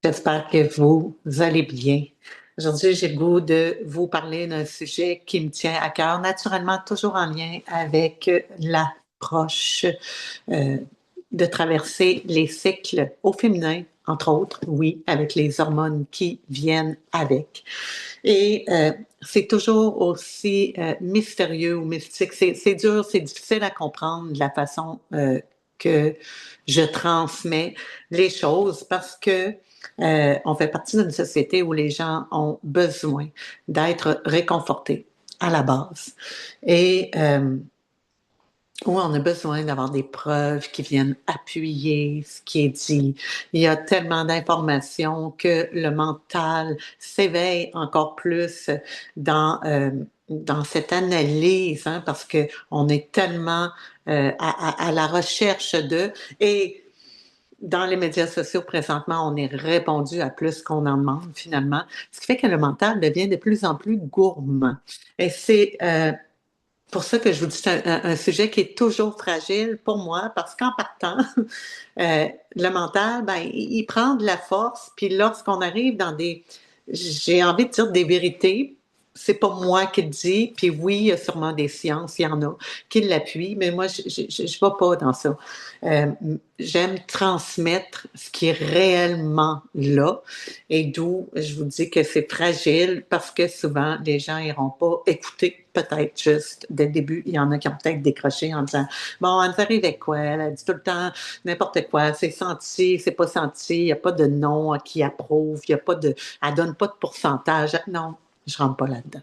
J'espère que vous allez bien. Aujourd'hui, j'ai le goût de vous parler d'un sujet qui me tient à cœur, naturellement toujours en lien avec l'approche euh, de traverser les cycles au féminin, entre autres, oui, avec les hormones qui viennent avec. Et c'est toujours aussi mystérieux ou mystique. C'est dur, c'est difficile à comprendre la façon que je transmets les choses parce que on fait partie d'une société où les gens ont besoin d'être réconfortés à la base. Et où on a besoin d'avoir des preuves qui viennent appuyer ce qui est dit. Il y a tellement d'informations que le mental s'éveille encore plus dans cette analyse, hein, parce que on est tellement à la recherche de. Et dans les médias sociaux, présentement, on est répondu à plus qu'on en demande, finalement, ce qui fait que le mental devient de plus en plus gourmand. Et c'est pour ça que je vous dis, c'est un sujet qui est toujours fragile pour moi, parce qu'en partant, le mental, ben, il prend de la force, puis lorsqu'on arrive dans j'ai envie de dire des vérités, c'est pas moi qui le dis, puis oui, il y a sûrement des sciences, il y en a qui l'appuient, mais moi, je vais pas dans ça. Euh, J'aime transmettre ce qui est réellement là, et d'où je vous dis que c'est fragile, parce que souvent, les gens iront pas écouter, peut-être juste dès le début. Il y en a qui ont peut-être décroché en disant, bon, elle nous arrive avec quoi? Elle a dit tout le temps n'importe quoi, c'est senti, c'est pas senti, il n'y a pas de nom qui approuve, il y a pas de, elle donne pas de pourcentage. Non, je rentre pas là-dedans.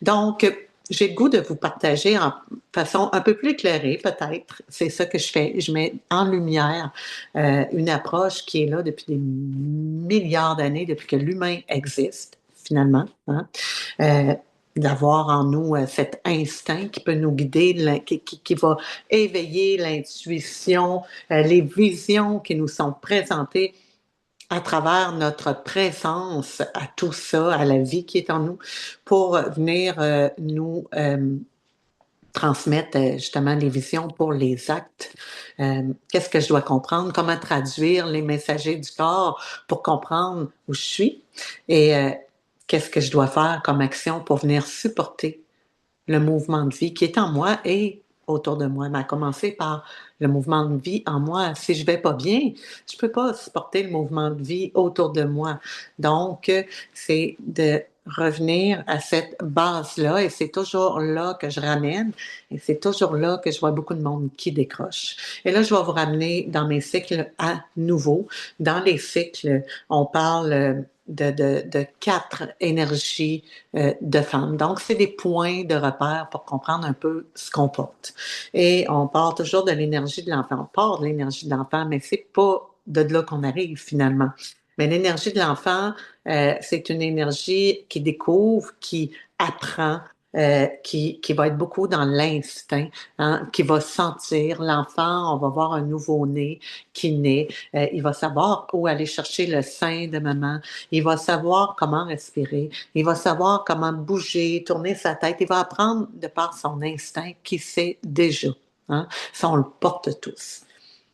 Donc, j'ai le goût de vous partager en façon un peu plus éclairée, peut-être. C'est ça que je fais. Je mets en lumière une approche qui est là depuis des milliards d'années, depuis que l'humain existe, finalement. Hein? Euh, D'avoir en nous cet instinct qui peut nous guider, qui va éveiller l'intuition, les visions qui nous sont présentées à travers notre présence à tout ça, à la vie qui est en nous, pour venir nous transmettre justement les visions pour les actes. Qu'est-ce que je dois comprendre? Comment traduire les messagers du corps pour comprendre où je suis? Et qu'est-ce que je dois faire comme action pour venir supporter le mouvement de vie qui est en moi et autour de moi. Mais à commencer par le mouvement de vie en moi. Si je vais pas bien, je peux pas supporter le mouvement de vie autour de moi. Donc, c'est de revenir à cette base-là et c'est toujours là que je ramène et c'est toujours là que je vois beaucoup de monde qui décroche. Et là, je vais vous ramener dans mes cycles à nouveau. Dans les cycles, on parle de quatre énergies de femmes. Donc, c'est des points de repère pour comprendre un peu ce qu'on porte. Et on part toujours de l'énergie de l'enfant. On part de l'énergie de l'enfant, mais c'est pas de là qu'on arrive finalement. Mais l'énergie de l'enfant, c'est une énergie qui découvre, qui apprend, qui va être beaucoup dans l'instinct, hein, qui va sentir l'enfant. On va voir un nouveau-né qui naît. Il va savoir où aller chercher le sein de maman. Il va savoir comment respirer. Il va savoir comment bouger, tourner sa tête. Il va apprendre de par son instinct qu'il sait déjà. Hein? Ça, on le porte tous.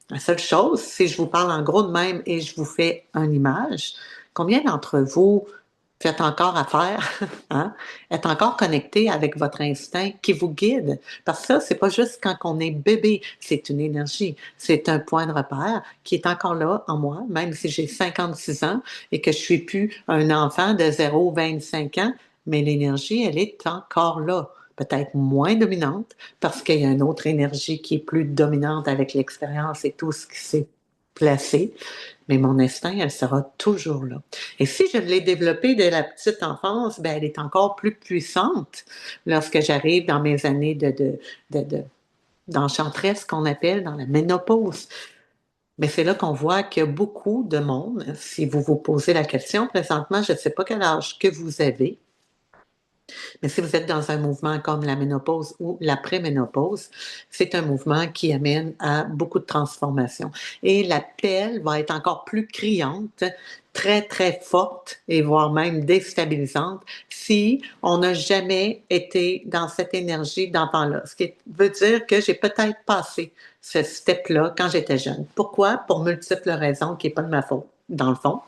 La seule chose, si je vous parle en gros de même et je vous fais une image, combien d'entre vous faites encore affaire, hein? Êtes encore connecté avec votre instinct qui vous guide? Parce que ça, c'est pas juste quand on est bébé, c'est une énergie, c'est un point de repère qui est encore là en moi, même si j'ai 56 ans et que je suis plus un enfant de 0 à 25 ans, mais l'énergie, elle est encore là. Peut-être moins dominante, parce qu'il y a une autre énergie qui est plus dominante avec l'expérience et tout ce qui s'est placé, mais mon instinct, elle sera toujours là. Et si je l'ai développée dès la petite enfance, ben, elle est encore plus puissante lorsque j'arrive dans mes années de d'enchanteresse qu'on appelle dans la ménopause. Mais c'est là qu'on voit qu'il y a beaucoup de monde, si vous vous posez la question présentement, je ne sais pas quel âge que vous avez, mais si vous êtes dans un mouvement comme la ménopause ou l'après-ménopause, c'est un mouvement qui amène à beaucoup de transformations. Et l'appel va être encore plus criante, très, très forte et voire même déstabilisante si on n'a jamais été dans cette énergie d'enfant-là. Ce qui veut dire que j'ai peut-être passé ce step-là quand j'étais jeune. Pourquoi? Pour multiples raisons qui n'est pas de ma faute, dans le fond.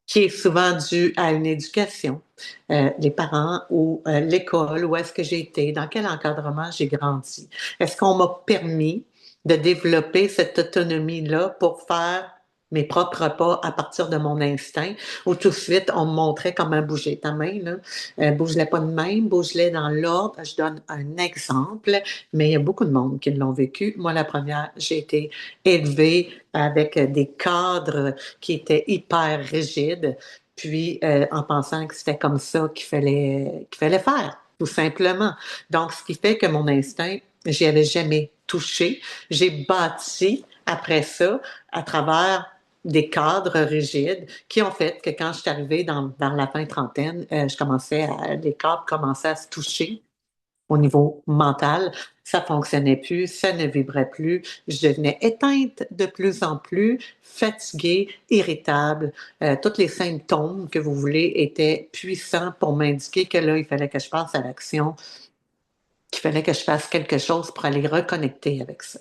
qui est souvent dû à une éducation, les parents ou l'école, où est-ce que j'ai été, dans quel encadrement j'ai grandi. Est-ce qu'on m'a permis de développer cette autonomie-là pour faire mes propres pas à partir de mon instinct, ou tout de suite, on me montrait comment bouger ta main, là. Bouge-la pas de même, bouge-la dans l'ordre. Je donne un exemple, mais il y a beaucoup de monde qui l'ont vécu. Moi, la première, j'ai été élevée avec des cadres qui étaient hyper rigides, puis en pensant que c'était comme ça qu'il fallait faire, tout simplement. Donc, ce qui fait que mon instinct, j'y avais jamais touché. J'ai bâti après ça à travers des cadres rigides qui ont fait que quand je suis arrivée dans la fin trentaine, les cadres commençaient à se toucher au niveau mental. Ça fonctionnait plus, ça ne vibrait plus. Je devenais éteinte de plus en plus, fatiguée, irritable. Tous les symptômes que vous voulez étaient puissants pour m'indiquer que là, il fallait que je passe à l'action, qu'il fallait que je fasse quelque chose pour aller reconnecter avec ça.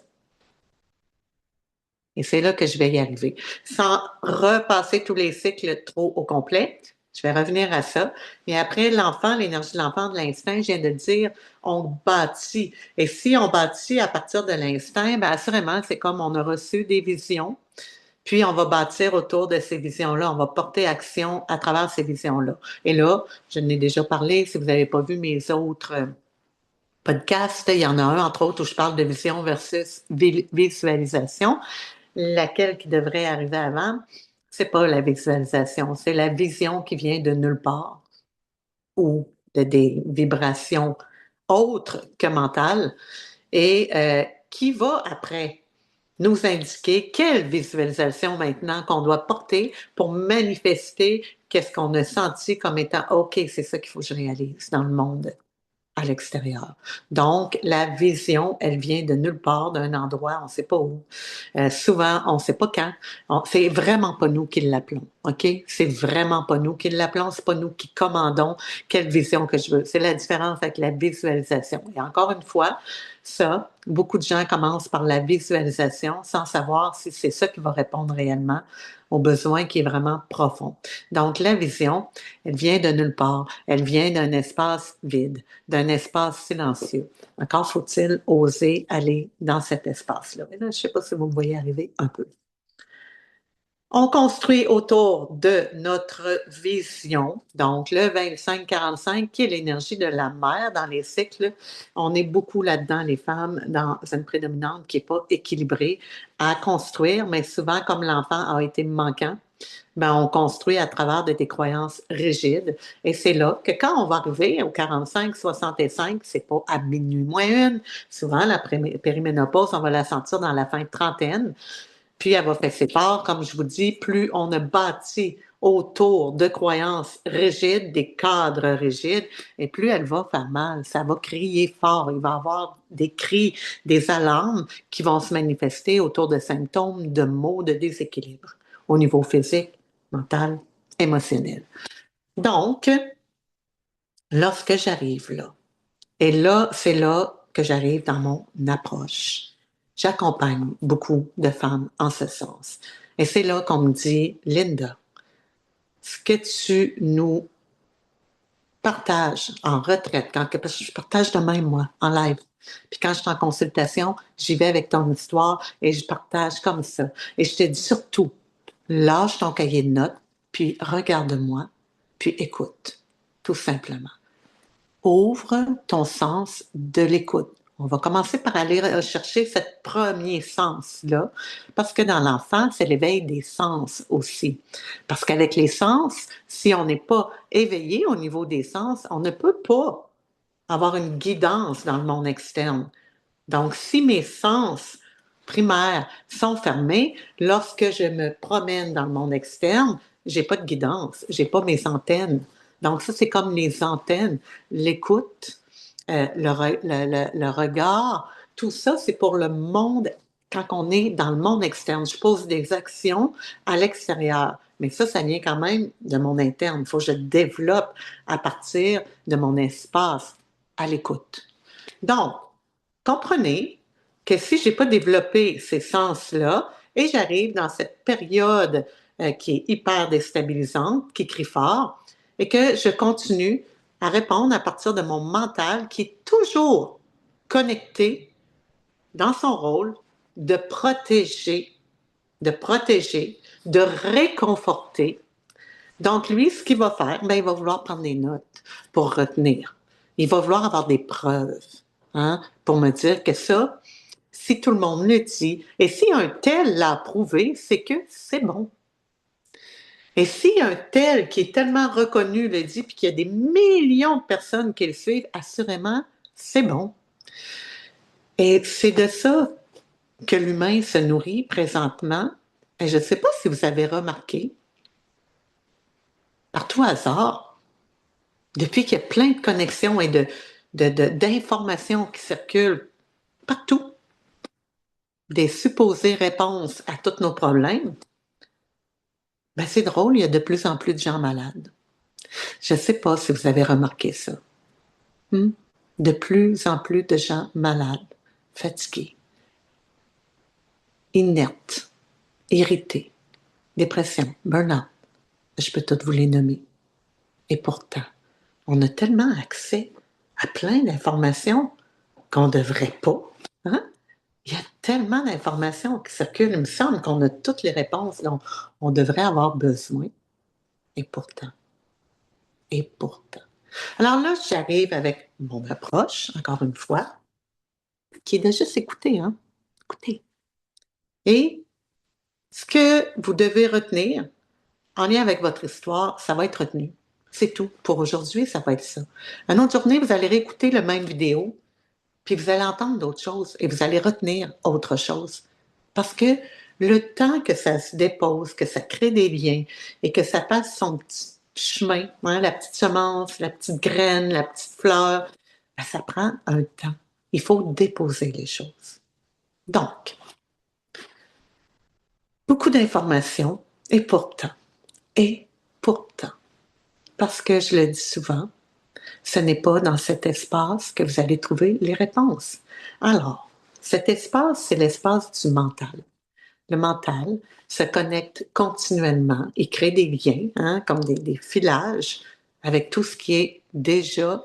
Et c'est là que je vais y arriver. Sans repasser tous les cycles trop au complet, je vais revenir à ça. Mais après, l'enfant, l'énergie de l'enfant, de l'instinct, je viens de dire, on bâtit. Et si on bâtit à partir de l'instinct, bien, assurément, c'est comme on a reçu des visions, puis on va bâtir autour de ces visions-là, on va porter action à travers ces visions-là. Et là, je n'ai déjà parlé, si vous n'avez pas vu mes autres podcasts, il y en a un, entre autres, où je parle de vision versus visualisation. Laquelle qui devrait arriver avant, c'est pas la visualisation, c'est la vision qui vient de nulle part ou de des vibrations autres que mentales et qui va après nous indiquer quelle visualisation maintenant qu'on doit porter pour manifester qu'est-ce qu'on a senti comme étant OK, c'est ça qu'il faut que je réalise dans le monde à l'extérieur. Donc, la vision, elle vient de nulle part, d'un endroit, on ne sait pas où. Souvent, on ne sait pas quand. C'est vraiment pas nous qui l'appelons, OK? C'est vraiment pas nous qui l'appelons, c'est pas nous qui commandons quelle vision que je veux. C'est la différence avec la visualisation. Et encore une fois, ça, beaucoup de gens commencent par la visualisation sans savoir si c'est ça qui va répondre réellement au besoin qui est vraiment profond. Donc, la vision, elle vient de nulle part. Elle vient d'un espace vide, d'un espace silencieux. Encore faut-il oser aller dans cet espace-là. Et là, je ne sais pas si vous me voyez arriver un peu. On construit autour de notre vision, donc le 25-45, qui est l'énergie de la mère dans les cycles. On est beaucoup là-dedans, les femmes, dans une prédominante qui n'est pas équilibrée à construire, mais souvent, comme l'enfant a été manquant, ben, on construit à travers de des croyances rigides. Et c'est là que quand on va arriver au 45-65, c'est pas à minuit moins une. Souvent, la périménopause, on va la sentir dans la fin de trentaine. Puis elle va faire ses parts, comme je vous dis, plus on a bâti autour de croyances rigides, des cadres rigides, et plus elle va faire mal. Ça va crier fort. Il va y avoir des cris, des alarmes qui vont se manifester autour de symptômes, de maux, de déséquilibre au niveau physique, mental, émotionnel. Donc, lorsque j'arrive là, et là, c'est là que j'arrive dans mon approche. J'accompagne beaucoup de femmes en ce sens. Et c'est là qu'on me dit, Linda, ce que tu nous partages en retraite, parce que je partage de même, moi, en live. Puis quand je suis en consultation, j'y vais avec ton histoire et je partage comme ça. Et je te dis surtout, lâche ton cahier de notes, puis regarde-moi, puis écoute, tout simplement. Ouvre ton sens de l'écoute. On va commencer par aller chercher ce premier sens-là, parce que dans l'enfant, c'est l'éveil des sens aussi. Parce qu'avec les sens, si on n'est pas éveillé au niveau des sens, on ne peut pas avoir une guidance dans le monde externe. Donc, si mes sens primaires sont fermés, lorsque je me promène dans le monde externe, j'ai pas de guidance, j'ai pas mes antennes. Donc, ça, c'est comme les antennes, l'écoute, le regard, tout ça, c'est pour le monde, quand on est dans le monde externe. Je pose des actions à l'extérieur. Mais ça vient quand même de mon interne. Il faut que je développe à partir de mon espace à l'écoute. Donc, comprenez que si je n'ai pas développé ces sens-là et j'arrive dans cette période qui est hyper déstabilisante, qui crie fort, et que je continue à répondre à partir de mon mental qui est toujours connecté dans son rôle de protéger, de réconforter. Donc, lui, ce qu'il va faire, ben, il va vouloir prendre des notes pour retenir. Il va vouloir avoir des preuves, hein, pour me dire que ça, si tout le monde le dit, et si un tel l'a prouvé, c'est que c'est bon. Et si un tel qui est tellement reconnu le dit, puis qu'il y a des millions de personnes qui le suivent, assurément, c'est bon. Et c'est de ça que l'humain se nourrit présentement. Et je ne sais pas si vous avez remarqué, par tout hasard, depuis qu'il y a plein de connexions et d'informations qui circulent partout, des supposées réponses à tous nos problèmes, ben c'est drôle, il y a de plus en plus de gens malades. Je ne sais pas si vous avez remarqué ça. De plus en plus de gens malades, fatigués, inertes, irrités, dépression, burn-out. Je peux toutes vous les nommer. Et pourtant, on a tellement accès à plein d'informations qu'on ne devrait pas. Hein? Il y a tellement d'informations qui circulent. Il me semble qu'on a toutes les réponses dont on devrait avoir besoin. Et pourtant. Et pourtant. Alors là, j'arrive avec mon approche, encore une fois, qui est de juste écouter. Hein? Écouter. Et ce que vous devez retenir en lien avec votre histoire, ça va être retenu. C'est tout. Pour aujourd'hui, ça va être ça. Une autre journée, vous allez réécouter la même vidéo, puis vous allez entendre d'autres choses et vous allez retenir autre chose. Parce que le temps que ça se dépose, que ça crée des liens et que ça passe son petit chemin, hein, la petite semence, la petite graine, la petite fleur, ben, ça prend un temps. Il faut déposer les choses. Donc, beaucoup d'informations et pourtant, parce que je le dis souvent, ce n'est pas dans cet espace que vous allez trouver les réponses. Alors, cet espace, c'est l'espace du mental. Le mental se connecte continuellement et crée des liens, hein, comme des filages, avec tout ce qui est déjà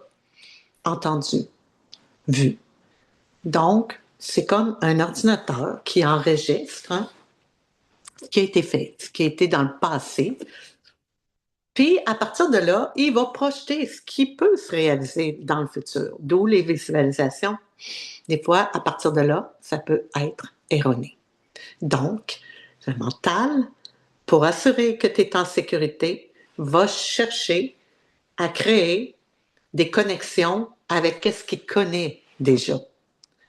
entendu, vu. Donc, c'est comme un ordinateur qui enregistre, hein, ce qui a été fait, ce qui a été dans le passé. Puis, à partir de là, il va projeter ce qui peut se réaliser dans le futur, d'où les visualisations. Des fois, à partir de là, ça peut être erroné. Donc, le mental, pour assurer que tu es en sécurité, va chercher à créer des connexions avec ce qu'il connaît déjà.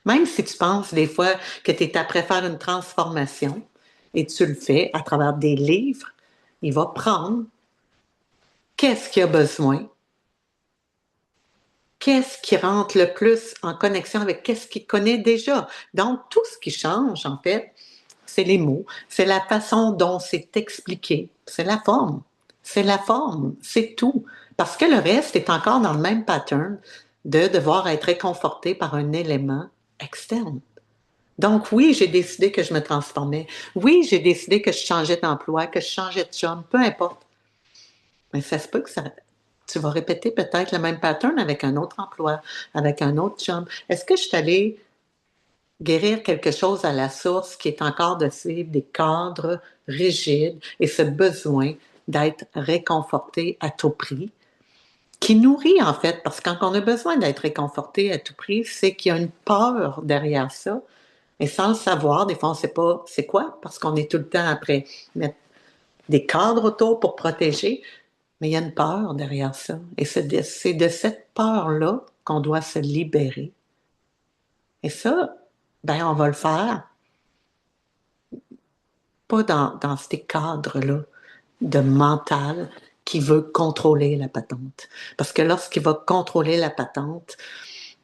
Même si tu penses des fois que tu es après faire une transformation et tu le fais à travers des livres, il va prendre qu'est-ce qu'il a besoin, qu'est-ce qui rentre le plus en connexion avec qu'est-ce qu'il connaît déjà. Donc, tout ce qui change, en fait, c'est les mots, c'est la façon dont c'est expliqué, c'est la forme. C'est la forme, c'est tout. Parce que le reste est encore dans le même pattern de devoir être réconforté par un élément externe. Donc oui, j'ai décidé que je me transformais. Oui, j'ai décidé que je changeais d'emploi, que je changeais de chum, peu importe. Mais ça se peut que tu vas répéter peut-être le même pattern avec un autre emploi, avec un autre chum. Est-ce que je suis allée guérir quelque chose à la source qui est encore de suivre des cadres rigides et ce besoin d'être réconforté à tout prix, qui nourrit en fait, parce que quand on a besoin d'être réconforté à tout prix, c'est qu'il y a une peur derrière ça. Et sans le savoir, des fois on ne sait pas c'est quoi, parce qu'on est tout le temps après mettre des cadres autour pour protéger, mais il y a une peur derrière ça. Et c'est de cette peur-là qu'on doit se libérer. Et ça, ben on va le faire pas dans ces cadres-là de mental qui veut contrôler la patente. Parce que lorsqu'il va contrôler la patente,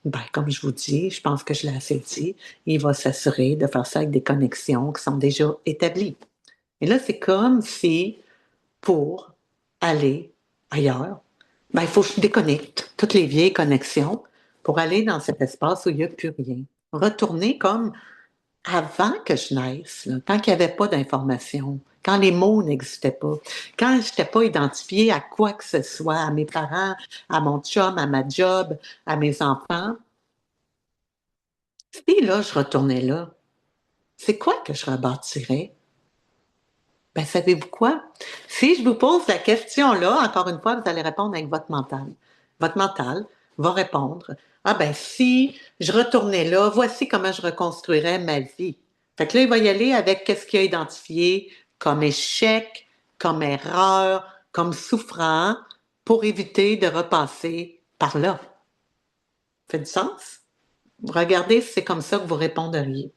ben, comme je vous dis, je pense que je l'ai assez dit, il va s'assurer de faire ça avec des connexions qui sont déjà établies. Et là, c'est comme si, pour aller ailleurs, ben, il faut que je déconnecte toutes les vieilles connexions pour aller dans cet espace où il n'y a plus rien. Retourner comme avant que je naisse, là, quand il n'y avait pas d'informations, quand les mots n'existaient pas, quand je n'étais pas identifiée à quoi que ce soit, à mes parents, à mon chum, à ma job, à mes enfants. Si là, je retournais là, c'est quoi que je rebâtirais? Ben, savez-vous quoi? Si je vous pose la question là, encore une fois, vous allez répondre avec votre mental. Votre mental va répondre, ah ben si je retournais là, voici comment je reconstruirais ma vie. Fait que là, il va y aller avec qu'est-ce qu'il a identifié comme échec, comme erreur, comme souffrant, pour éviter de repasser par là. Fait du sens? Regardez si c'est comme ça que vous répondriez.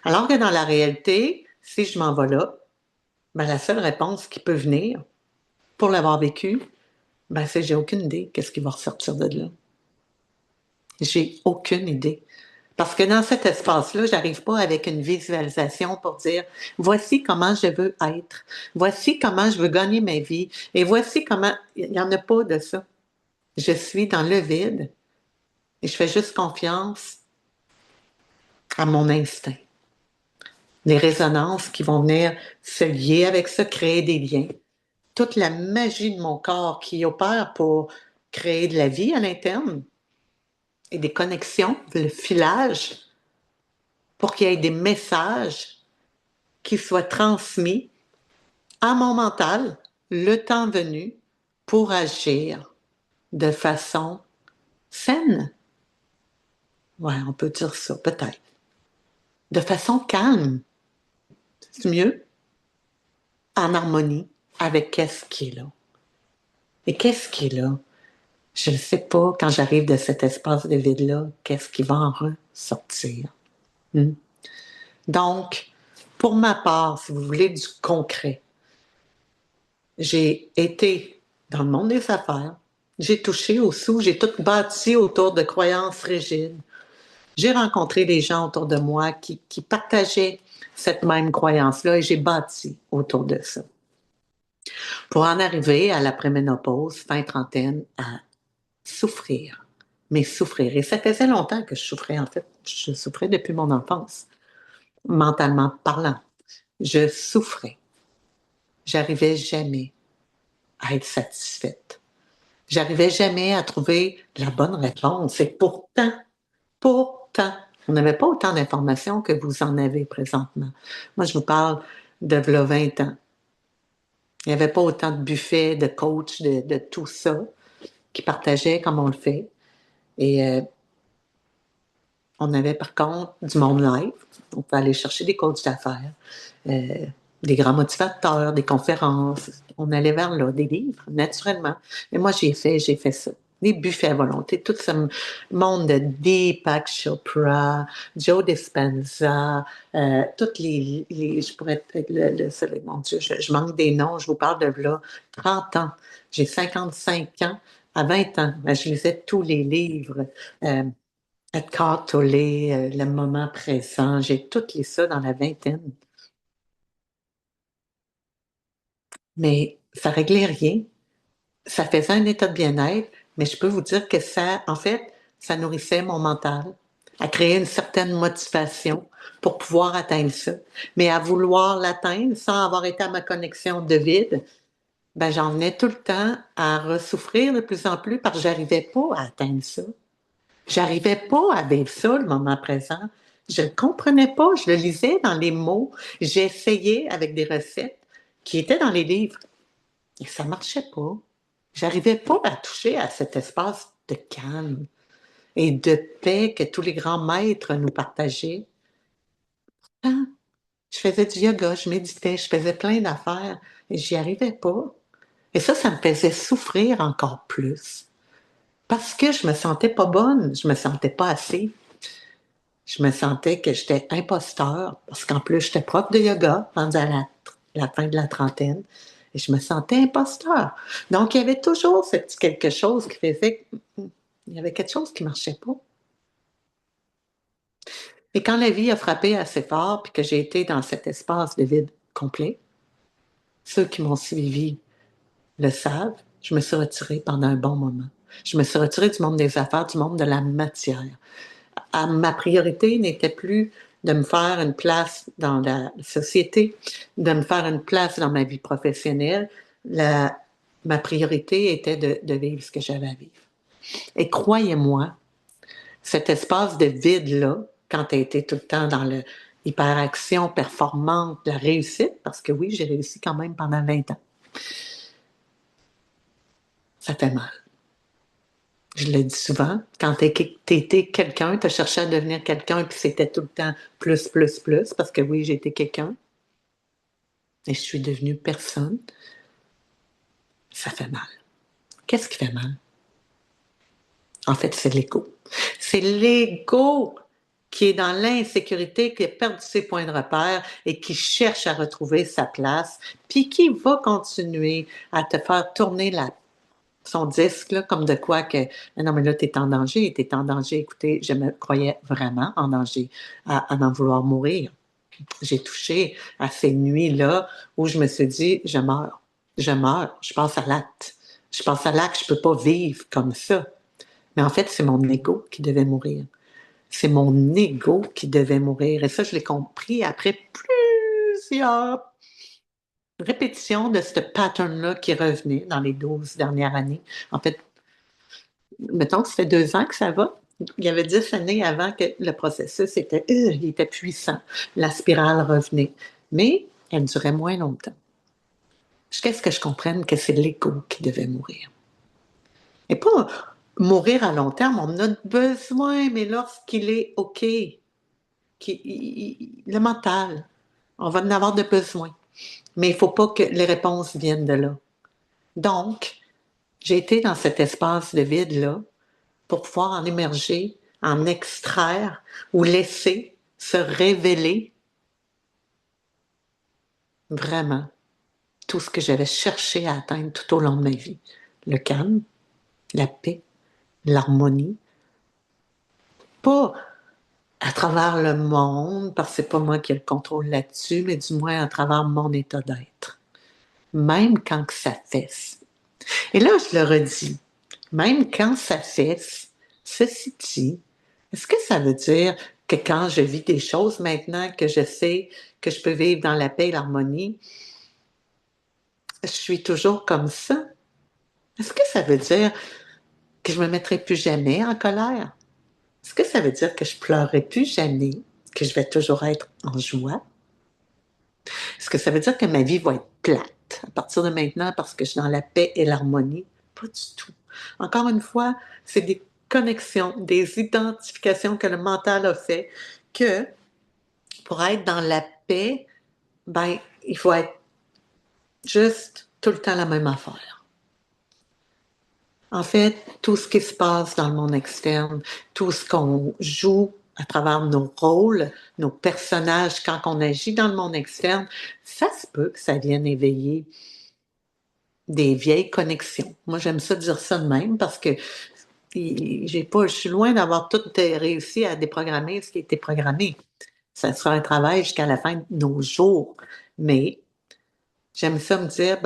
Alors que dans la réalité, si je m'en vais là, ben, la seule réponse qui peut venir, pour l'avoir vécu, ben, c'est j'ai aucune idée qu'est-ce qui va ressortir de là. J'ai aucune idée. Parce que dans cet espace-là, j'arrive pas avec une visualisation pour dire voici comment je veux être, voici comment je veux gagner ma vie, et voici comment. Il n'y en a pas de ça. Je suis dans le vide et je fais juste confiance à mon instinct. Les résonances qui vont venir se lier avec ça, créer des liens. Toute la magie de mon corps qui opère pour créer de la vie à l'interne et des connexions, le filage, pour qu'il y ait des messages qui soient transmis à mon mental, le temps venu, pour agir de façon saine. Ouais, on peut dire ça, peut-être. De façon calme. C'est mieux? En harmonie avec qu'est-ce qui est là. Et qu'est-ce qui est là? Je ne sais pas, quand j'arrive de cet espace de vide-là, qu'est-ce qui va en ressortir. Hmm. Donc, pour ma part, si vous voulez du concret, j'ai été dans le monde des affaires, j'ai touché au sous, j'ai tout bâti autour de croyances rigides. J'ai rencontré des gens autour de moi qui partageaient cette même croyance-là et j'ai bâti autour de ça. Pour en arriver à l'après-ménopause, fin trentaine, à souffrir, mais souffrir. Et ça faisait longtemps que je souffrais, en fait. Je souffrais depuis mon enfance, mentalement parlant. Je souffrais. J'arrivais jamais à être satisfaite. J'arrivais jamais à trouver la bonne réponse. Et pourtant, on n'avait pas autant d'informations que vous en avez présentement. Moi, je vous parle de v'là 20 ans. Il n'y avait pas autant de buffets, de coachs, de tout ça qui partageaient comme on le fait. Et on avait par contre du monde live. On peut aller chercher des coachs d'affaires, des grands motivateurs, des conférences. On allait vers là, des livres, naturellement. Mais moi, j'ai fait ça. Des buffets à volonté, tout ce monde de Deepak Chopra, Joe Dispenza, toutes je pourrais être mon Dieu, je manque des noms, je vous parle de là, 30 ans. J'ai 55 ans. À 20 ans, ben, je lisais tous les livres. Eckhart Tolle, le moment présent, j'ai tout lu ça dans la vingtaine. Mais ça réglait rien. Ça faisait un état de bien-être, mais je peux vous dire que ça, en fait, ça nourrissait mon mental, à créer une certaine motivation pour pouvoir atteindre ça. Mais à vouloir l'atteindre sans avoir été à ma connexion de vide, ben j'en venais tout le temps à ressouffrir de plus en plus parce que j'arrivais pas à atteindre ça. J'arrivais pas à vivre ça, le moment présent. Je ne comprenais pas, je le lisais dans les mots, j'essayais avec des recettes qui étaient dans les livres et ça marchait pas. J'arrivais pas à toucher à cet espace de calme et de paix que tous les grands maîtres nous partageaient. Ah, je faisais du yoga, je méditais, je faisais plein d'affaires et j'y arrivais pas. Et ça me faisait souffrir encore plus. Parce que je me sentais pas bonne, je me sentais pas assez. Je me sentais que j'étais imposteur parce qu'en plus, j'étais prof de yoga pendant la fin de la trentaine et je me sentais imposteur. Donc, il y avait toujours ce petit quelque chose qui faisait qu'il y avait quelque chose qui ne marchait pas. Et quand la vie a frappé assez fort puis que j'ai été dans cet espace de vide complet, ceux qui m'ont suivi le savent, je me suis retirée pendant un bon moment. Je me suis retirée du monde des affaires, du monde de la matière. Ma priorité n'était plus de me faire une place dans la société, de me faire une place dans ma vie professionnelle. Ma priorité était de vivre ce que j'avais à vivre. Et croyez-moi, cet espace de vide-là, quand tu as été tout le temps dans l'hyperaction performante, la réussite, parce que oui, j'ai réussi quand même pendant 20 ans, ça fait mal. Je le dis souvent, quand tu étais quelqu'un, tu as cherché à devenir quelqu'un, puis c'était tout le temps plus, parce que oui, j'ai été quelqu'un, et je suis devenue personne, ça fait mal. Qu'est-ce qui fait mal? En fait, c'est l'ego. C'est l'ego qui est dans l'insécurité, qui a perdu ses points de repère et qui cherche à retrouver sa place, puis qui va continuer à te faire tourner son disque, là, comme de quoi que non, mais là, t'es en danger, t'es en danger. Écoutez, je me croyais vraiment en danger, à en vouloir mourir. J'ai touché à ces nuits-là où je me suis dit, je meurs, je passe à l'acte. Je passe à l'acte, je peux pas vivre comme ça. Mais en fait, c'est mon ego qui devait mourir. C'est mon ego qui devait mourir. Et ça, je l'ai compris après plusieurs répétitions de ce pattern-là qui revenait dans les 12 dernières années. En fait, mettons que ça fait 2 ans que ça va. Il y avait 10 années avant que le processus il était puissant. La spirale revenait. Mais elle durait moins longtemps. Jusqu'à ce que je comprenne que c'est l'ego qui devait mourir. Et pas mourir à long terme, on en a besoin, mais lorsqu'il est OK, le mental, on va en avoir de besoin. Mais il ne faut pas que les réponses viennent de là. Donc, j'ai été dans cet espace de vide-là pour pouvoir en émerger, en extraire ou laisser se révéler vraiment tout ce que j'avais cherché à atteindre tout au long de ma vie. Le calme, la paix, l'harmonie. Pas à travers le monde, parce que c'est pas moi qui ai le contrôle là-dessus, mais du moins à travers mon état d'être. Même quand ça fesse. Et là, je le redis, même quand ça fesse, ceci dit, est-ce que ça veut dire que quand je vis des choses maintenant que je sais que je peux vivre dans la paix et l'harmonie, je suis toujours comme ça? Est-ce que ça veut dire que je me mettrai plus jamais en colère? Est-ce que ça veut dire que je pleurerai plus jamais, que je vais toujours être en joie? Est-ce que ça veut dire que ma vie va être plate à partir de maintenant parce que je suis dans la paix et l'harmonie? Pas du tout. Encore une fois, c'est des connexions, des identifications que le mental a fait que pour être dans la paix, ben, il faut être juste tout le temps la même affaire. En fait, tout ce qui se passe dans le monde externe, tout ce qu'on joue à travers nos rôles, nos personnages, quand on agit dans le monde externe, ça se peut que ça vienne éveiller des vieilles connexions. Moi, j'aime ça dire ça de même parce que je suis loin d'avoir tout réussi à déprogrammer ce qui a été programmé. Ça sera un travail jusqu'à la fin de nos jours. Mais j'aime ça me dire,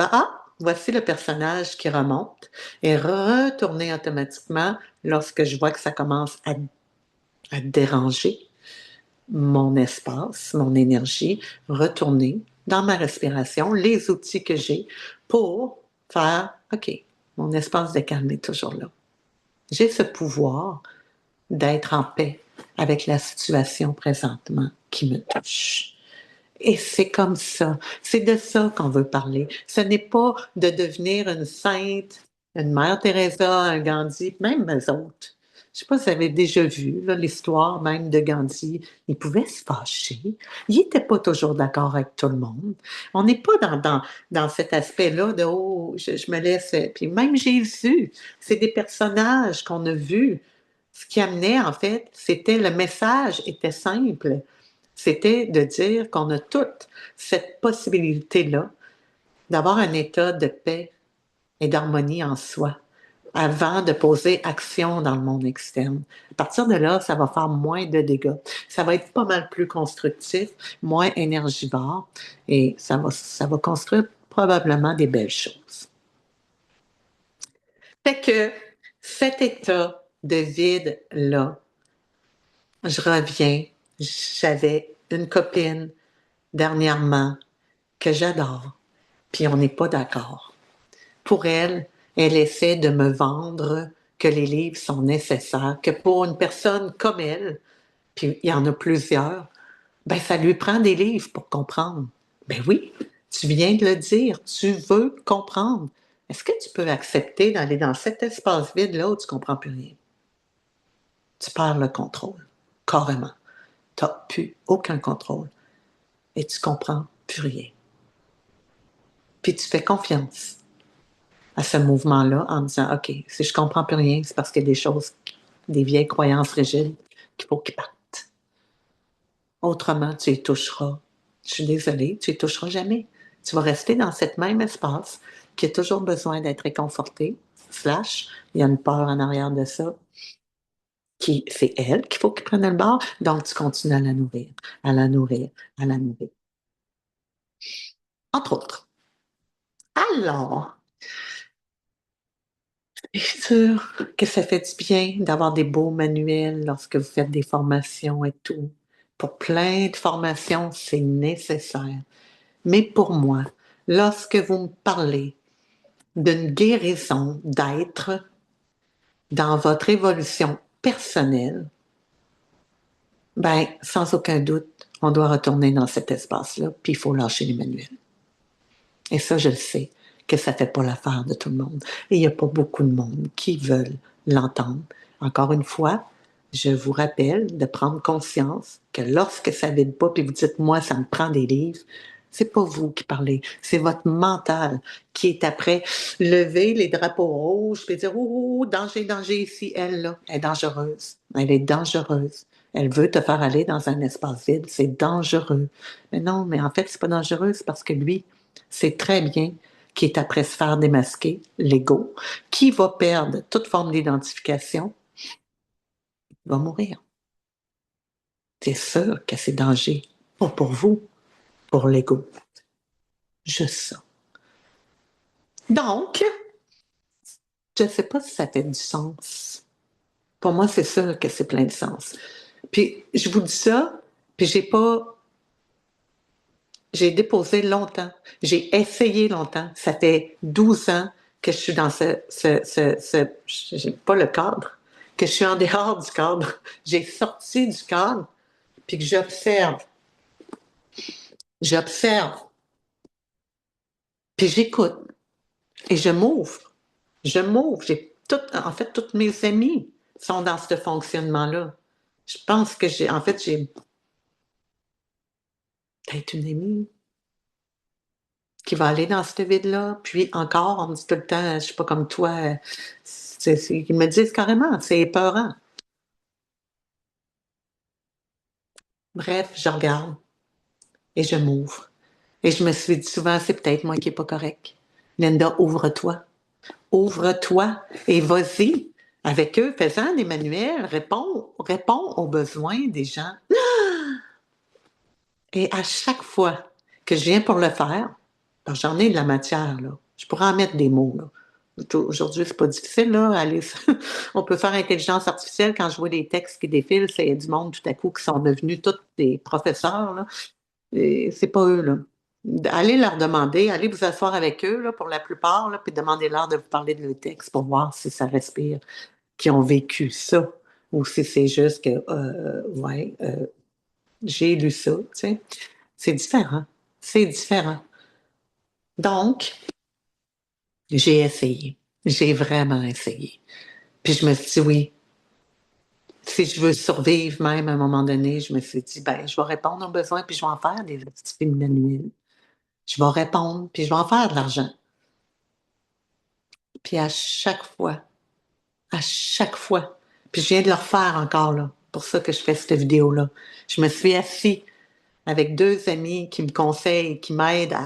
voici le personnage qui remonte et retourner automatiquement lorsque je vois que ça commence à déranger mon espace, mon énergie, retourner dans ma respiration, les outils que j'ai pour faire, OK, mon espace de calme est toujours là. J'ai ce pouvoir d'être en paix avec la situation présentement qui me touche. Et c'est comme ça. C'est de ça qu'on veut parler. Ce n'est pas de devenir une sainte, une Mère Teresa, un Gandhi, même eux autres. Je ne sais pas si vous avez déjà vu l'histoire même de Gandhi. Il pouvait se fâcher. Il n'était pas toujours d'accord avec tout le monde. On n'est pas dans cet aspect-là de «Oh, je me laisse...» Puis même Jésus, c'est des personnages qu'on a vus. Ce qui amenait, en fait, c'était le message était simple. C'était de dire qu'on a toute cette possibilité-là d'avoir un état de paix et d'harmonie en soi avant de poser action dans le monde externe. À partir de là, ça va faire moins de dégâts. Ça va être pas mal plus constructif, moins énergivore et ça va construire probablement des belles choses. Fait que cet état de vide-là, je reviens, J'avais une copine dernièrement que j'adore, puis on n'est pas d'accord. Pour elle, elle essaie de me vendre que les livres sont nécessaires, que pour une personne comme elle, puis il y en a plusieurs, ben ça lui prend des livres pour comprendre. Ben oui, tu viens de le dire, tu veux comprendre. Est-ce que tu peux accepter d'aller dans cet espace vide-là où tu comprends plus rien? Tu perds le contrôle, carrément. Tu n'as plus aucun contrôle et tu comprends plus rien. Puis tu fais confiance à ce mouvement-là en disant, OK, si je comprends plus rien, c'est parce qu'il y a des choses, des vieilles croyances rigides qu'il faut qu'ils partent. Autrement, tu y toucheras. Je suis désolée, tu y toucheras jamais. Tu vas rester dans cet même espace qui a toujours besoin d'être réconforté, slash, il y a une peur en arrière de ça, qui, c'est elle qu'il faut qu'il prenne le bord, donc tu continues à la nourrir, à la nourrir, à la nourrir. Entre autres. Alors, c'est sûr que ça fait du bien d'avoir des beaux manuels lorsque vous faites des formations et tout. Pour plein de formations, c'est nécessaire. Mais pour moi, lorsque vous me parlez d'une guérison d'être dans votre évolution personnelle, ben, sans aucun doute, on doit retourner dans cet espace-là, puis il faut lâcher les manuels. Et ça, je le sais, que ça ne fait pas l'affaire de tout le monde. Et il n'y a pas beaucoup de monde qui veulent l'entendre. Encore une fois, je vous rappelle de prendre conscience que lorsque ça ne vide pas, puis vous dites, moi, ça me prend des livres, c'est pas vous qui parlez, c'est votre mental qui est après lever les drapeaux rouges, puis dire, oh, danger, danger ici, elle, là, elle est dangereuse. Elle est dangereuse. Elle veut te faire aller dans un espace vide, c'est dangereux. Mais non, mais en fait, c'est pas dangereux, c'est parce que lui, c'est très bien qui est après se faire démasquer, l'ego, qui va perdre toute forme d'identification, va mourir. C'est sûr que c'est danger, pas pour vous, pour l'ego. Juste ça. Donc, je ne sais pas si ça fait du sens. Pour moi, c'est sûr que c'est plein de sens. Puis, je vous dis ça, puis j'ai déposé longtemps. J'ai essayé longtemps. Ça fait 12 ans que je suis dans pas le cadre, que je suis en dehors du cadre. J'ai sorti du cadre, puis que j'observe. J'observe, puis j'écoute, et je m'ouvre. Je m'ouvre. En fait, toutes mes amies sont dans ce fonctionnement-là. Je pense que j'ai peut-être une amie qui va aller dans ce vide-là. Puis encore, on me dit tout le temps, je suis pas comme toi. Ils me disent carrément, c'est épeurant. Bref, je regarde et je m'ouvre. Et je me suis dit souvent, c'est peut-être moi qui n'est pas correct. Linda, ouvre-toi. Ouvre-toi et vas-y avec eux, fais-en des manuels, réponds aux besoins des gens. Et à chaque fois que je viens pour le faire, parce que j'en ai de la matière, là. Je pourrais en mettre des mots, là. Aujourd'hui, c'est pas difficile, là. On peut faire intelligence artificielle quand je vois des textes qui défilent, c'est du monde tout à coup qui sont devenus tous des professeurs, là. Et c'est pas eux, là. Allez leur demander, allez vous asseoir avec eux, là, pour la plupart, là, puis demandez-leur de vous parler de leur texte pour voir si ça respire, qui ont vécu ça, ou si c'est juste que, ouais, j'ai lu ça, tu sais. C'est différent. C'est différent. Donc, j'ai essayé. J'ai vraiment essayé. Puis je me suis dit, oui, si je veux survivre même à un moment donné, je me suis dit, ben, je vais répondre aux besoins, puis je vais en faire des petits films manuels. Je vais répondre, puis je vais en faire de l'argent. Puis à chaque fois, puis je viens de le refaire encore, là, pour ça que je fais cette vidéo-là. Je me suis assise avec deux amis qui me conseillent, qui m'aident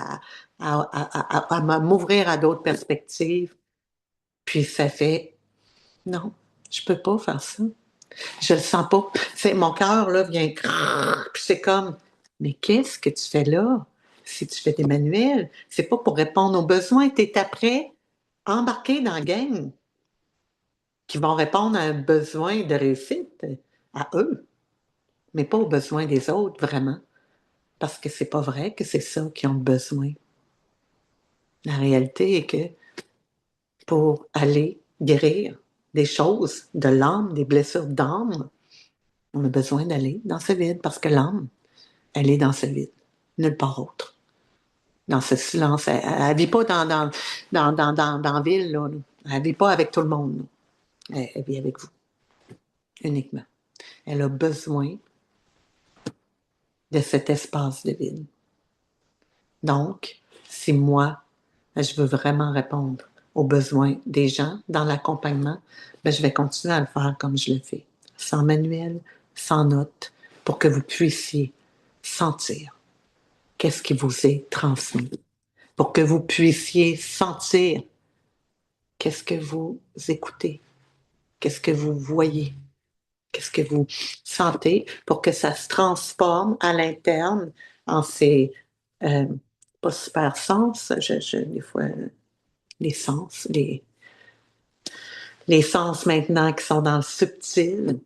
à m'ouvrir à d'autres perspectives. Puis ça fait, non, je peux pas faire ça. Je le sens pas. Mon cœur, là, vient, puis c'est comme, mais qu'est-ce que tu fais là? Si tu fais des manuels, c'est pas pour répondre aux besoins, tu es après embarqué dans la gang qui vont répondre à un besoin de réussite à eux. mais pas aux besoins des autres, vraiment. Parce que c'est pas vrai que c'est ça qu'ils ont besoin. La réalité est que pour aller guérir des choses de l'âme, des blessures d'âme, on a besoin d'aller dans ce vide parce que l'âme, elle est dans ce vide, nulle part autre. Dans ce silence. Elle ne vit pas dans la ville, là. Elle ne vit pas avec tout le monde. Elle vit avec vous, uniquement. Elle a besoin de cet espace de vide. Donc, si moi, je veux vraiment répondre aux besoins des gens dans l'accompagnement, ben, je vais continuer à le faire comme je le fais, sans manuel, sans notes, pour que vous puissiez sentir qu'est-ce qui vous est transmis, pour que vous puissiez sentir qu'est-ce que vous écoutez, qu'est-ce que vous voyez, qu'est-ce que vous sentez, pour que ça se transforme à l'interne en ces, euh, pas super sens, des fois, les sens, les sens maintenant qui sont dans le subtil,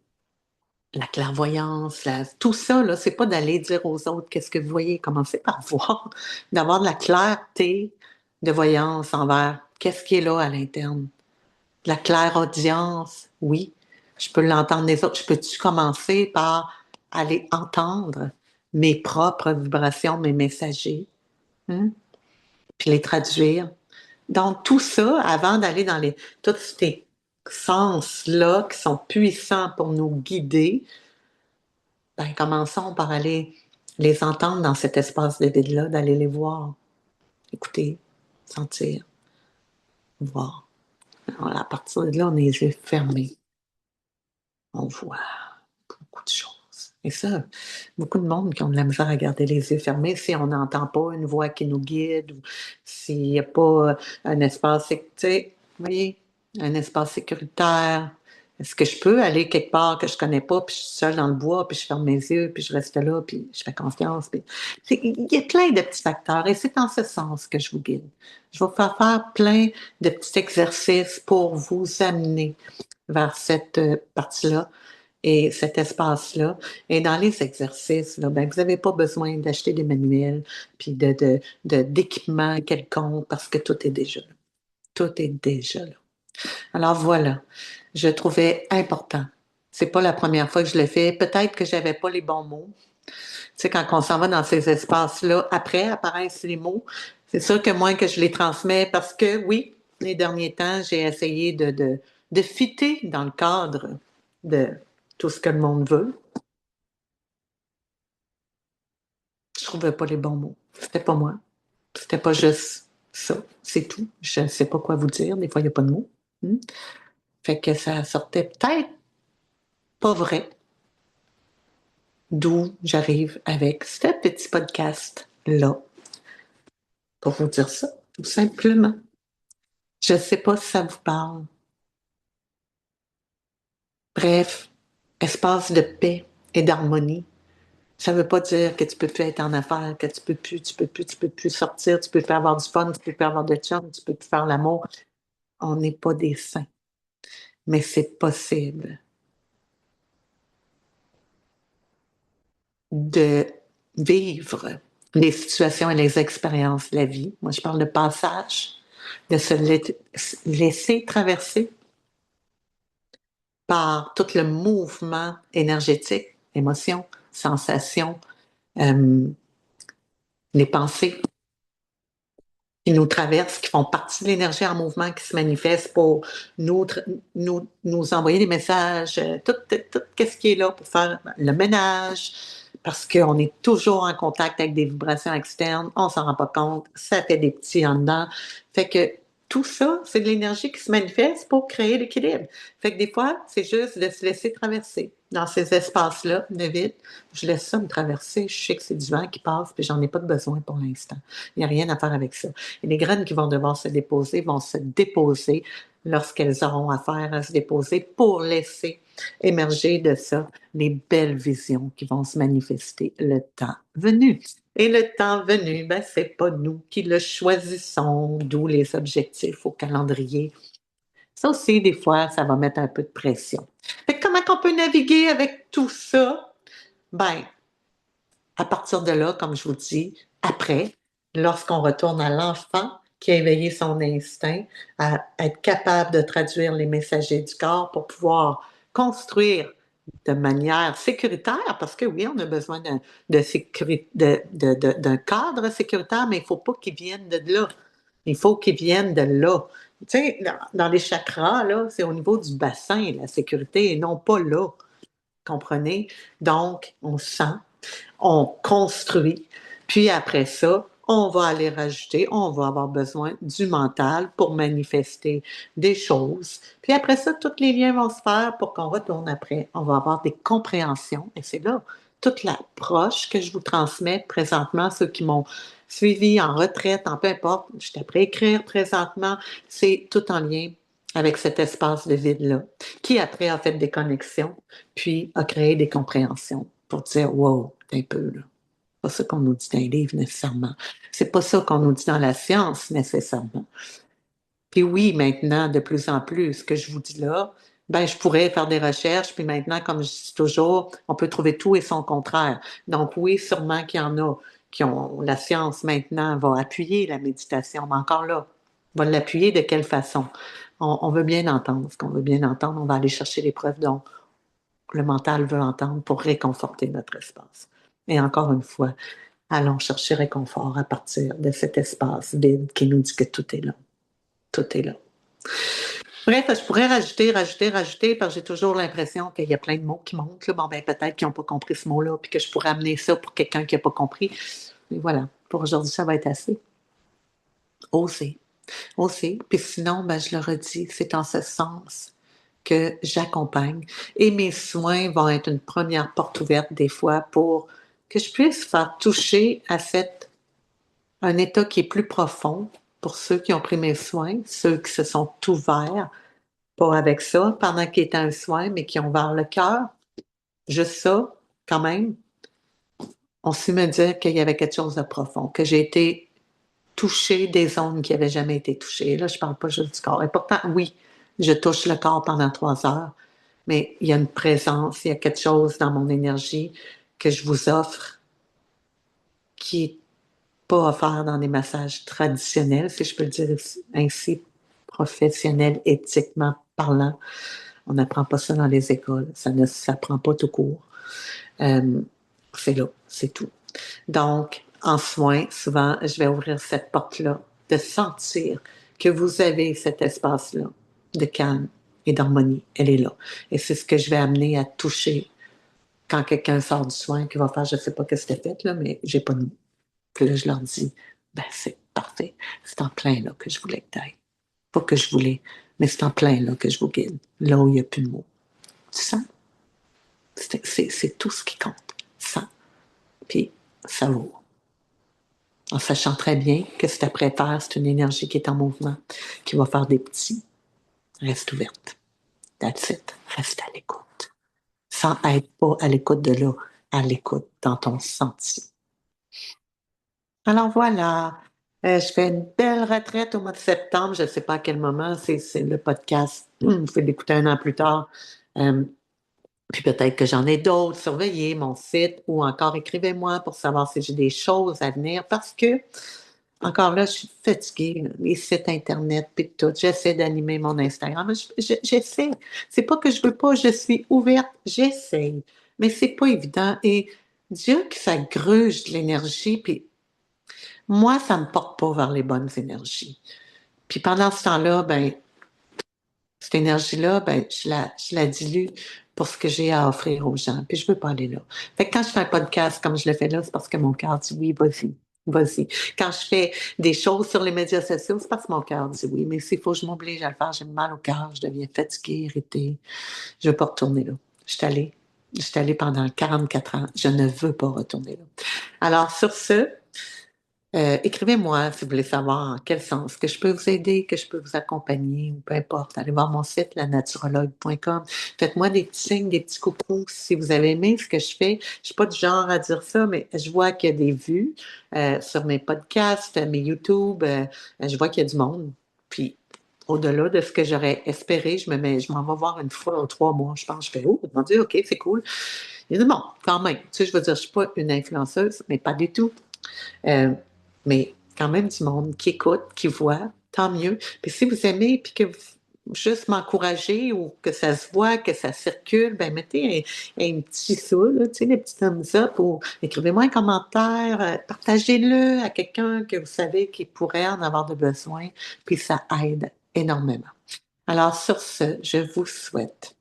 la clairvoyance, tout ça, là, c'est pas d'aller dire aux autres qu'est-ce que vous voyez, commencez par voir, d'avoir de la clarté de voyance envers qu'est-ce qui est là à l'interne. De la clairaudience, oui, je peux l'entendre des autres. Je peux-tu commencer par aller entendre mes propres vibrations, mes messagers, hein? Puis les traduire. Donc, tout ça, avant d'aller dans tous ces sens-là qui sont puissants pour nous guider, ben, commençons par aller les entendre dans cet espace de vide-là, d'aller les voir, écouter, sentir, voir. Alors, à partir de là, on a les yeux fermés. On voit beaucoup de choses. Et ça, beaucoup de monde qui ont de la misère à garder les yeux fermés si on n'entend pas une voix qui nous guide ou s'il n'y a pas un espace, tu sais, vous voyez, un espace sécuritaire. Est-ce que je peux aller quelque part que je connais pas, puis je suis seule dans le bois, puis je ferme mes yeux, puis je reste là, puis je fais confiance. Puis... Il y a plein de petits facteurs et c'est en ce sens que je vous guide. Je vais vous faire plein de petits exercices pour vous amener vers cette partie-là et cet espace-là. Et dans les exercices, là, ben, vous n'avez pas besoin d'acheter des manuels puis d'équipements quelconques parce que tout est déjà là. Tout est déjà là. Alors voilà, je trouvais important. C'est pas la première fois que je le fais. Peut-être que j'avais pas les bons mots. Tu sais, quand on s'en va dans ces espaces-là, après apparaissent les mots. C'est sûr que moi, que je les transmets parce que oui, les derniers temps, j'ai essayé de fitter dans le cadre de tout ce que le monde veut. Je trouvais pas les bons mots. C'était pas moi. C'était pas juste ça. C'est tout. Je sais pas quoi vous dire. Des fois, il n'y a pas de mots. Hmm. Fait que ça sortait peut-être pas vrai. D'où j'arrive avec ce petit podcast-là pour vous dire ça, tout simplement. Je sais pas si ça vous parle. Bref, espace de paix et d'harmonie. Ça veut pas dire que tu peux plus être en affaires, que tu peux plus sortir, tu peux plus avoir du fun, tu peux plus avoir de chum, tu peux plus faire l'amour. On n'est pas des saints, mais c'est possible de vivre les situations et les expériences de la vie. Moi, je parle de passage, de se laisser traverser par tout le mouvement énergétique, émotions, sensations, euh, les pensées qui nous traversent, qui font partie de l'énergie en mouvement qui se manifeste pour nous envoyer des messages, tout ce qui est là pour faire le ménage, parce qu'on est toujours en contact avec des vibrations externes, on s'en rend pas compte, ça fait des petits en dedans. Fait que tout ça, c'est de l'énergie qui se manifeste pour créer l'équilibre. Fait que des fois, c'est juste de se laisser traverser dans ces espaces-là de vide. Je laisse ça me traverser. Je sais que c'est du vent qui passe, puis j'en ai pas de besoin pour l'instant. Il n'y a rien à faire avec ça. Et les graines qui vont devoir se déposer vont se déposer lorsqu'elles auront affaire à se déposer pour laisser émerger de ça les belles visions qui vont se manifester le temps venu. Et le temps venu, ben, c'est pas nous qui le choisissons, d'où les objectifs au calendrier. Ça aussi, des fois, ça va mettre un peu de pression. Fait que comment on peut naviguer avec tout ça? Ben, à partir de là, comme je vous dis, après, lorsqu'on retourne à l'enfant qui a éveillé son instinct, à être capable de traduire les messagers du corps pour pouvoir construire de manière sécuritaire, parce que oui, on a besoin d'un cadre sécuritaire, mais il ne faut pas qu'il vienne de là. Il faut qu'il vienne de là. Tu sais, dans les chakras, là, c'est au niveau du bassin, la sécurité, et non pas là. Comprenez? Donc, on sent, on construit, puis après ça, on va aller rajouter, on va avoir besoin du mental pour manifester des choses. Puis après ça, tous les liens vont se faire pour qu'on retourne après. On va avoir des compréhensions, et c'est là toute l'approche que je vous transmets présentement, ceux qui m'ont suivi en retraite, en peu importe, je suis après écrire présentement, c'est tout en lien avec cet espace de vide-là, qui après a fait des connexions, puis a créé des compréhensions pour dire, wow, un peu, là. C'est pas ça qu'on nous dit dans les livres nécessairement. C'est pas ça qu'on nous dit dans la science nécessairement. Puis oui, maintenant, de plus en plus, ce que je vous dis là, ben, je pourrais faire des recherches, puis maintenant, comme je dis toujours, on peut trouver tout et son contraire. Donc oui, sûrement qu'il y en a qui ont, la science maintenant va appuyer la méditation, mais encore là, va l'appuyer de quelle façon? On veut bien entendre ce qu'on veut bien entendre, on va aller chercher les preuves dont le mental veut entendre pour réconforter notre espace. Et encore une fois, allons chercher réconfort à partir de cet espace vide qui nous dit que tout est là. Tout est là. Bref, je pourrais rajouter, parce que j'ai toujours l'impression qu'il y a plein de mots qui montent. Là. Bon, ben peut-être qu'ils n'ont pas compris ce mot-là, puis que je pourrais amener ça pour quelqu'un qui n'a pas compris. Mais voilà, pour aujourd'hui, ça va être assez. Oser. Oser. Puis sinon, ben, je le redis, c'est en ce sens que j'accompagne. Et mes soins vont être une première porte ouverte des fois pour que je puisse faire toucher à un état qui est plus profond pour ceux qui ont pris mes soins, ceux qui se sont ouverts, pas avec ça, pendant qu'ils étaient un soin, mais qui ont ouvert le cœur. Juste ça, quand même, on su me dire qu'il y avait quelque chose de profond, que j'ai été toucher des zones qui n'avaient jamais été touchées. Là, je ne parle pas juste du corps. Et pourtant, oui, je touche le corps pendant 3 heures, mais il y a une présence, il y a quelque chose dans mon énergie que je vous offre qui n'est pas offert dans des massages traditionnels, si je peux le dire ainsi, professionnels, éthiquement parlant. On n'apprend pas ça dans les écoles. Ça ne s'apprend pas tout court. Euh, c'est là, c'est tout. Donc, en soins, souvent, je vais ouvrir cette porte-là, de sentir que vous avez cet espace-là de calme et d'harmonie. Elle est là. Et c'est ce que je vais amener à toucher quand quelqu'un sort du soin, qui va faire, je ne sais pas ce que c'était fait, là, mais j'ai pas de mots. Puis là, je leur dis, ben, c'est parfait. C'est en plein là que je voulais que t'ailles. Pas que je voulais, mais c'est en plein là que je vous guide. Là où il n'y a plus de mots. Tu sens? C'est tout ce qui compte. Ça. Puis, ça vaut. En sachant très bien que cet après-terre, c'est une énergie qui est en mouvement, qui va faire des petits. Reste ouverte. That's it. Reste à l'écoute. Sans être pas à l'écoute de là, à l'écoute dans ton senti. Alors voilà. Je fais une belle retraite au mois de septembre. Je ne sais pas à quel moment. C'est le podcast. Vous pouvez l'écouter 1 an plus tard. Euh, Puis peut-être que j'en ai d'autres. Surveillez mon site ou encore écrivez-moi pour savoir si j'ai des choses à venir parce que, encore là, je suis fatiguée, là, les sites Internet, puis tout. J'essaie d'animer mon Instagram. J'essaie. C'est pas que je veux pas, je suis ouverte. J'essaie. Mais c'est pas évident. Et Dieu que ça gruge de l'énergie, puis moi, ça me porte pas vers les bonnes énergies. Puis pendant ce temps-là, ben, cette énergie-là, ben, je la dilue pour ce que j'ai à offrir aux gens. Puis je veux pas aller là. Fait que quand je fais un podcast comme je le fais là, c'est parce que mon cœur dit oui, vas-y. Vas-y. Quand je fais des choses sur les médias sociaux, c'est parce que mon cœur dit oui. Mais s'il faut que je m'oblige à le faire, j'ai mal au cœur, je deviens fatiguée, irritée. Je veux pas retourner là. Je suis allée pendant 44 ans. Je ne veux pas retourner là. Alors, sur ce, écrivez-moi si vous voulez savoir en quel sens que je peux vous aider, que je peux vous accompagner, ou peu importe. Allez voir mon site, lanaturologue.com. Faites-moi des petits signes, des petits coucous si vous avez aimé ce que je fais. Je ne suis pas du genre à dire ça, mais je vois qu'il y a des vues sur mes podcasts, mes YouTube. Je vois qu'il y a du monde. Puis, au-delà de ce que j'aurais espéré. Je m'en vais voir une fois ou 3 mois, je pense. Je fais, oh, mon Dieu, OK, c'est cool. Il dit, bon, quand même, tu sais, je veux dire, je suis pas une influenceuse, mais pas du tout. Euh, mais quand même du monde qui écoute, qui voit, tant mieux. Puis si vous aimez, puis que vous juste m'encourager ou que ça se voit, que ça circule, ben mettez un petit ça, là, tu sais, les petits thumbs up ou écrivez-moi un commentaire, partagez-le à quelqu'un que vous savez qui pourrait en avoir de besoin, puis ça aide énormément. Alors sur ce, je vous souhaite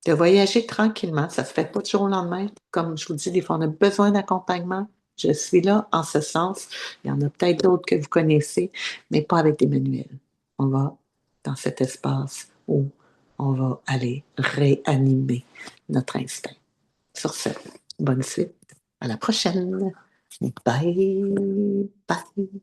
de voyager tranquillement. Ça se fait pas du jour au lendemain. Comme je vous dis, des fois, on a besoin d'accompagnement. Je suis là en ce sens. Il y en a peut-être d'autres que vous connaissez, mais pas avec des manuels. On va dans cet espace où on va aller réanimer notre instinct. Sur ce, bonne suite. À la prochaine. Bye. Bye.